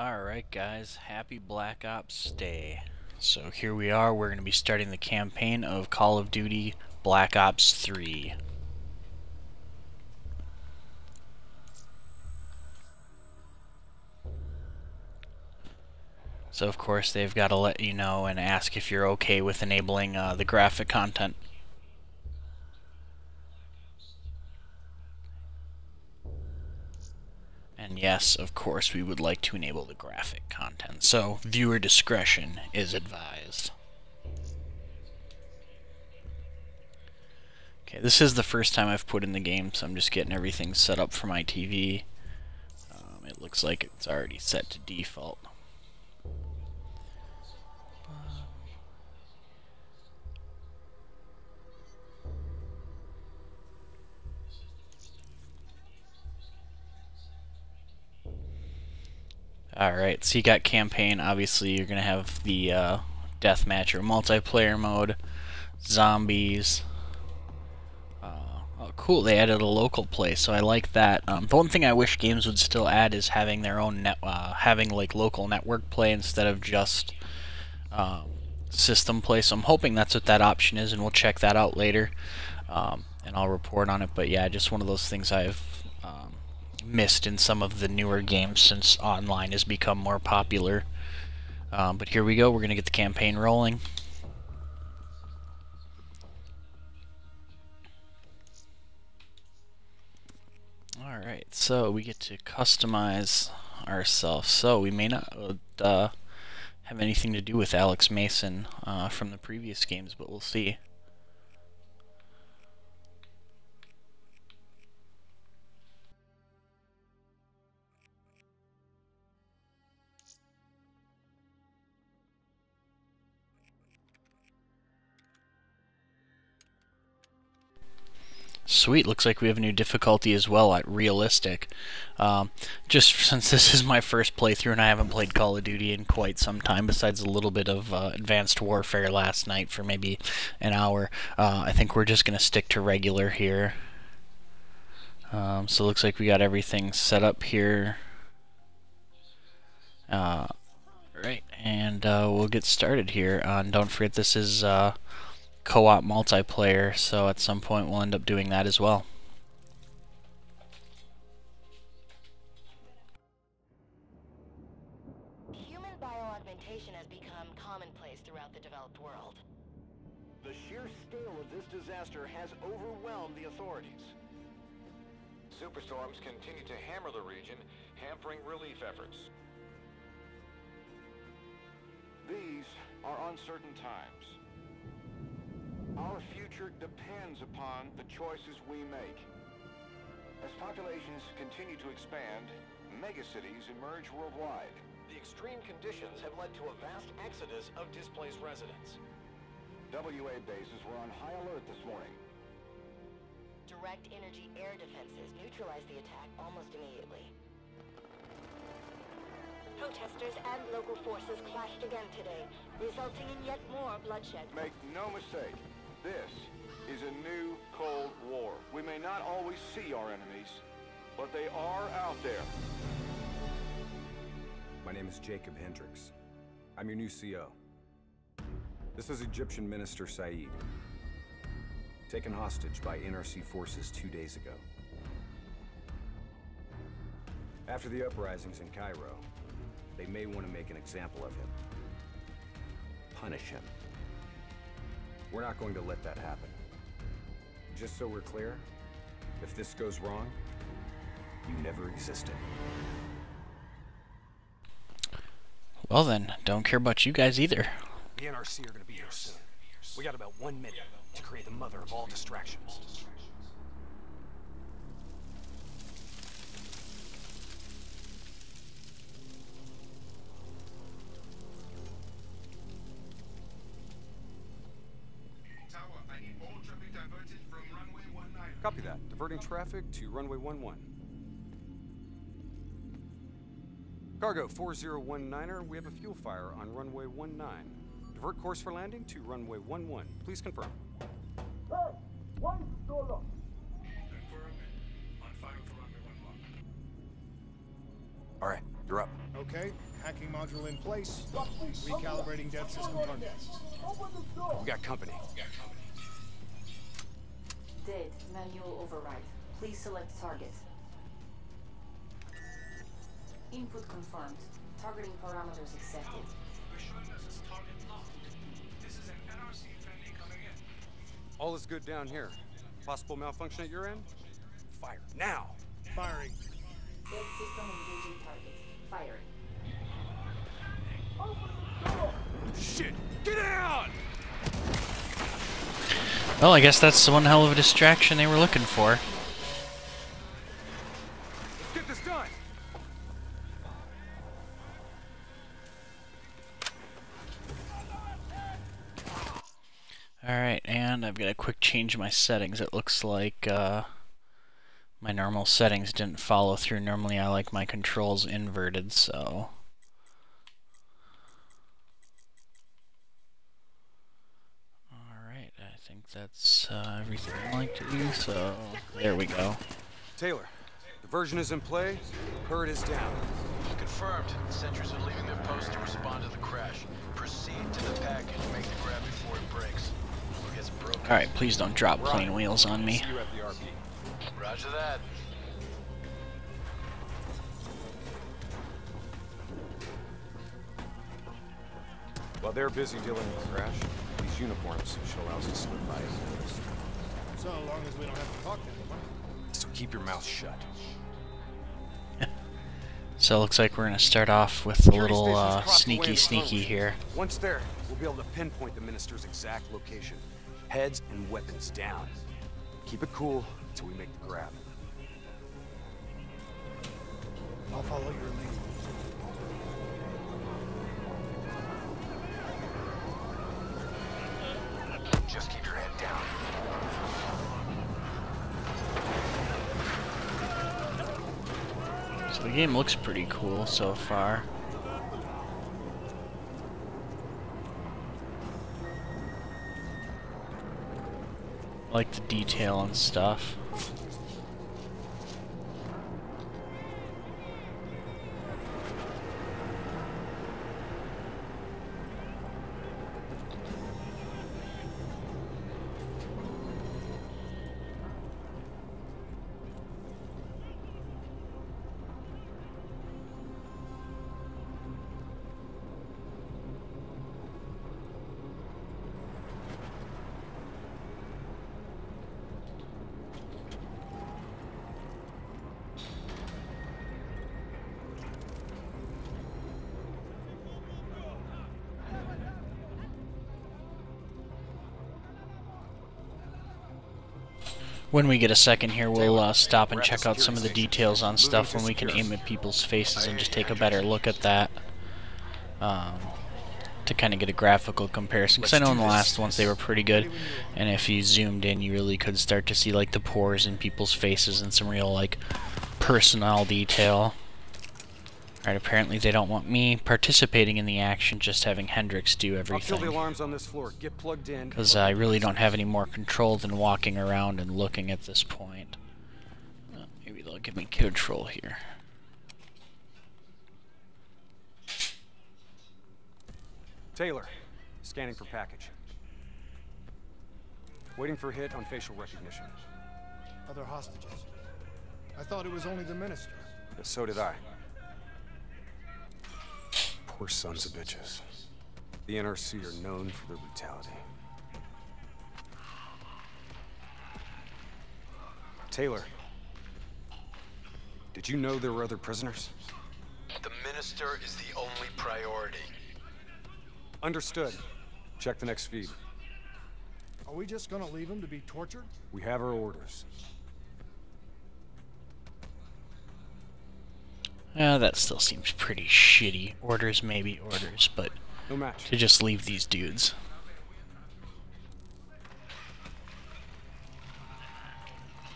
Alright guys, happy Black Ops Day. So here we are, we're going to be starting the campaign of Call of Duty Black Ops 3. So of course they've got to let you know and ask if you're okay with enabling the graphic content. And yes, of course we would like to enable the graphic content, so viewer discretion is advised. Okay, this is the first time I've put in the game, so I'm just getting everything set up for my TV. It looks like it's already set to default. Alright, so you got campaign. Obviously you're going to have the deathmatch or multiplayer mode, zombies. Oh cool, they added a local play, so I like that. The one thing I wish games would still add is having their own having like local network play instead of just system play. So I'm hoping that's what that option is, and we'll check that out later, and I'll report on it. But yeah, just one of those things I've missed in some of the newer games since online has become more popular. But here we go, we're going to get the campaign rolling. Alright, so we get to customize ourselves. So we may not have anything to do with Alex Mason from the previous games, but we'll see. Sweet, looks like we have a new difficulty as well at realistic. Just since this is my first playthrough and I haven't played Call of Duty in quite some time, besides a little bit of Advanced Warfare last night for maybe an hour, I think we're just going to stick to regular here. So it looks like we got everything set up here. Right, and we'll get started here. And don't forget, this is co-op multiplayer, so at some point we'll end up doing that as well. Human bioaugmentation has become commonplace throughout the developed world. The sheer scale of this disaster has overwhelmed the authorities. Superstorms continue to hammer the region, hampering relief efforts. These are uncertain times. Our future depends upon the choices we make. As populations continue to expand, megacities emerge worldwide. The extreme conditions have led to a vast exodus of displaced residents. WA bases were on high alert this morning. Direct energy air defenses neutralized the attack almost immediately. Protesters and local forces clashed again today, resulting in yet more bloodshed. Make no mistake, this is a new Cold War. We may not always see our enemies, but they are out there. My name is Jacob Hendricks. I'm your new CO. This is Egyptian Minister Said, taken hostage by NRC forces 2 days ago. After the uprisings in Cairo, they may want to make an example of him. Punish him. We're not going to let that happen. Just so we're clear, if this goes wrong, you never existed. Well then, don't care about you guys either. The NRC are going to be here soon. We got about 1 minute to create the mother of all distractions. Copy that. Diverting traffic to runway 11. Cargo 4019er, we have a fuel fire on runway 19. Divert course for landing to runway 11. Please confirm. Hey, one solo. Confirm. On fire for runway 11. All right, you're up. Okay, Hacking module in place. Recalibrating dev system contents. We got company. Dead. Manual override. Please select target. Input confirmed. Targeting parameters accepted. All is good down here. Possible malfunction at your end? Fire now! Firing. Dead system engaging target. Firing. Shit! Get out! Well, I guess that's one hell of a distraction they were looking for. Let's get this done! Alright, and I've got to quick change my settings. It looks like my normal settings didn't follow through. Normally I like my controls inverted, so... Alright, I think that's everything I like to do, so there we go. Taylor, the version is in play. Herd is down. Confirmed. Sentries are leaving their post to respond to the crash. Proceed to the package. Make the grab before it breaks. Or gets broken. Alright, please don't drop plane wheels on me. See you at the RP. Roger that. While they're busy dealing with the crash, these uniforms should allow us to slip by unnoticed. So long as we don't have to talk to anyone. So keep your mouth shut. So it looks like we're going to start off with a little Security stations across the way in the sneaky tunnel. here. Once there, we'll be able to pinpoint the minister's exact location. Heads and weapons down. Keep it cool until we make the grab. I'll follow your lead. Just keep your head down. So the game looks pretty cool so far. I like the detail and stuff. When we get a second here, we'll stop and check out some of the details on stuff when we can aim at people's faces and just take a better look at that to kind of get a graphical comparison. Because I know in the last ones they were pretty good, and if you zoomed in, you really could start to see like the pores in people's faces and some real like personal detail. Alright, apparently they don't want me participating in the action, just having Hendrix do I'll kill the everything. alarms on this floor. Get plugged in. Because I really don't have any more control than walking around and looking at this point. Maybe they'll give me control here. Taylor, scanning for package. Waiting for hit on facial recognition. Other hostages. I thought it was only the minister. Yeah, so did I. Poor sons of bitches. The NRC are known for their brutality. Taylor, did you know there were other prisoners? The minister is the only priority. Understood. Check the next feed. Are we just gonna leave him to be tortured? We have our orders. That still seems pretty shitty. Orders may be orders, but No match. to just leave these dudes.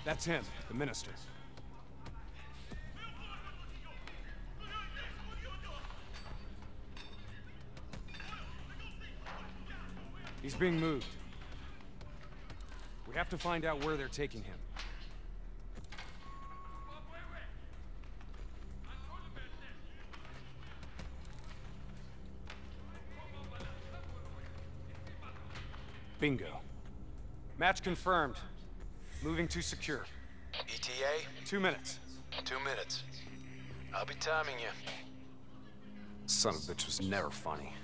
That's him, the minister. He's being moved. We have to find out where they're taking him. Bingo. Match confirmed. Moving to secure. ETA? 2 minutes. 2 minutes. I'll be timing you. Son of a bitch was never funny.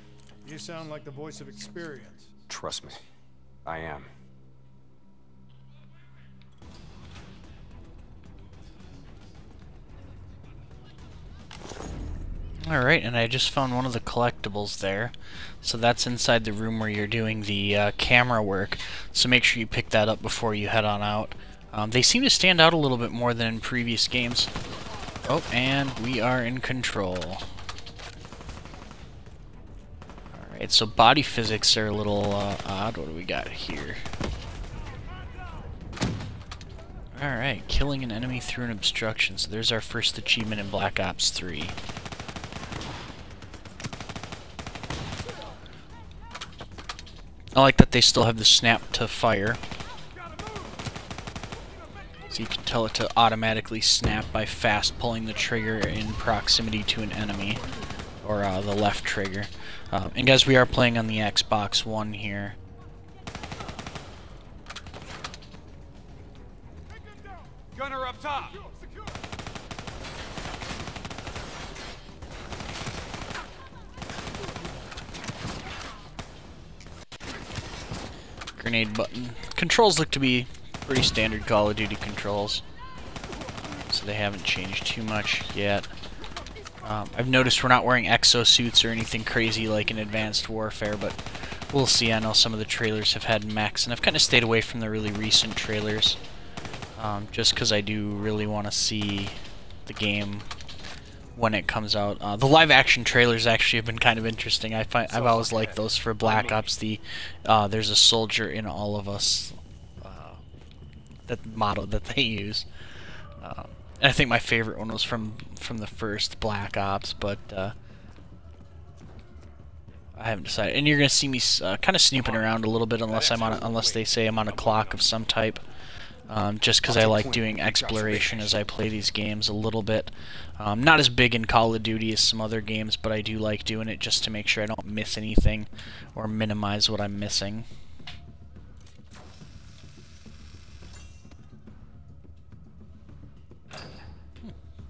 You sound like the voice of experience. Trust me, I am. Alright, and I just found one of the collectibles there. So that's inside the room where you're doing the camera work. So make sure you pick that up before you head on out. They seem to stand out a little bit more than in previous games. Oh, and we are in control. Alright, so body physics are a little odd. What do we got here? Alright, killing an enemy through an obstruction. So there's our first achievement in Black Ops 3. I like that they still have the snap to fire. So you can tell it to automatically snap by fast pulling the trigger in proximity to an enemy. Or the left trigger. And guys, we are playing on the Xbox One here. Gunner up top! Grenade button. Controls look to be pretty standard Call of Duty controls. So they haven't changed too much yet. I've noticed we're not wearing exosuits or anything crazy like in Advanced Warfare, but we'll see. I know some of the trailers have had mechs, and I've kind of stayed away from the really recent trailers. Just because I do really want to see the game when it comes out. The live-action trailers actually have been kind of interesting. I've always liked those for Black Ops. There's a soldier in all of us. That motto that they use. And I think my favorite one was from the first Black Ops, but I haven't decided. And you're gonna see me kind of snooping around a little bit, unless they say I'm on a clock of some type. Just because I like doing exploration as I play these games a little bit. Not as big in Call of Duty as some other games, but I do like doing it just to make sure I don't miss anything or minimize what I'm missing.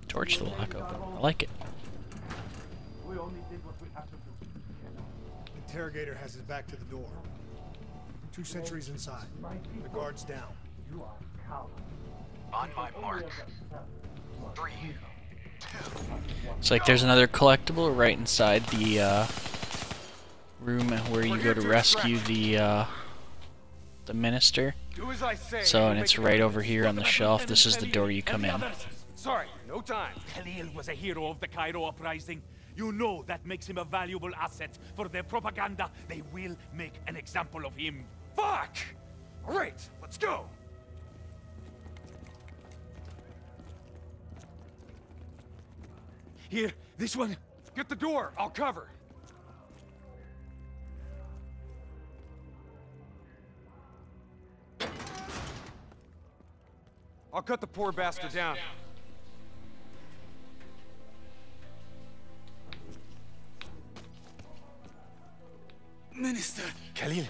Torch the lock open. I like it. Interrogator has his back to the door. 2 sentries inside. The guard's down. On my mark. 3, 2. It's like there's another collectible right inside the room where you go to rescue the minister. Do as I say. So, and it's right over here on the shelf. This is the door you come in. Sorry, no time. Khalil was a hero of the Cairo uprising. You know that makes him a valuable asset for their propaganda. They will make an example of him. Fuck! Alright, let's go! Here, this one. Get the door, I'll cover. I'll cut the poor bastard down. Minister. Khalil.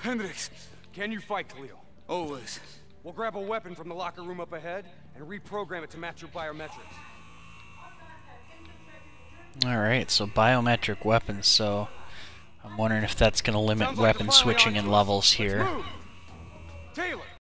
Hendricks, can you fight Khalil? Always. We'll grab a weapon from the locker room up ahead and reprogram it to match your biometrics. Alright, so biometric weapons, so I'm wondering if that's going to limit weapon switching and levels here. Taylor!